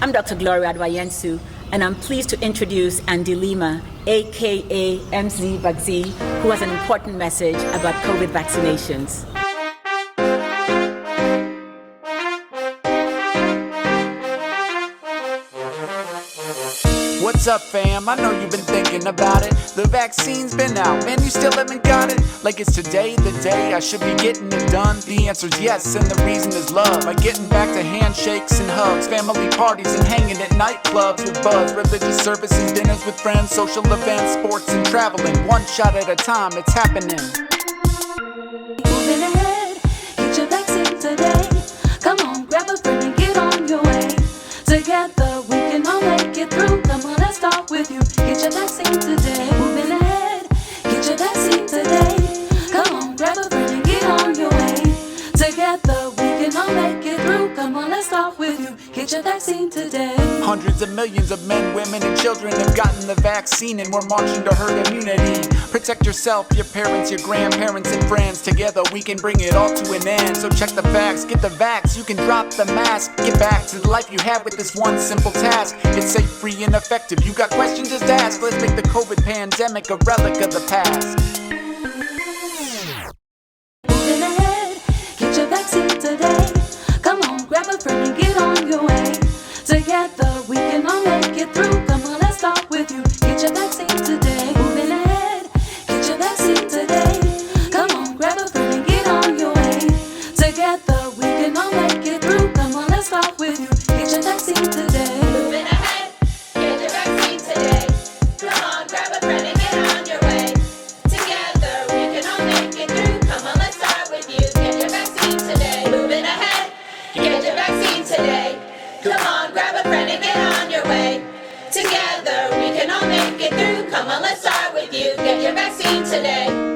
I'm Dr. Gloria Adwayensu, and I'm pleased to introduce Andy Lima, aka MZ Bugg-Z, who has an important message about COVID vaccinations. What's up, fam? I know you've been thinking about it. The vaccine's been out, man, you still haven't got it. Like it's today the day I should be getting it done. The answer's yes, and the reason is love. Like getting back to handshakes and hugs, family parties and hanging at nightclubs with buzz, religious services, dinners with friends, social events, sports and traveling. One shot at a time, it's happening. Moving ahead, get your vaccine today. Come on, grab a friend and get on your way. Together we can all make it through. Come on, let's start with you. Get your vaccine today. Moving ahead, get your vaccine today. Come on, grab a friend and get on your way. Together we can all make it through. Come on, let's start with you. Get your vaccine today. Hundreds of millions of men, women, and children have gotten the vaccine, and we're marching to herd immunity. Protect yourself, your parents, your grandparents, and friends. Together we can bring it all to an end. So check the facts, get the vax, you can drop the mask. Get back to the life you had with this one simple task. It's safe, free, and effective. You got questions, just ask. Let's make the COVID pandemic a relic of the past. Moving ahead, get your vaccine today. Come on, grab a friend and get on your way. Together we can all make it through. Come on, let's start with you. Get your vaccine today. Moving ahead, get your vaccine today. Come on, grab a friend and get on your way. Together we can all make it through. Come on, let's start with you. Get your vaccine today. Moving ahead, get your vaccine today. Come on, grab a friend and get on your way. Together we can all make it through. Come on, let's start with you. Get your vaccine today. Moving ahead, get your vaccine today. Come on, grab a friend and get on your way. Together we can all make it through. Come on, let's start with you. Get your vaccine today.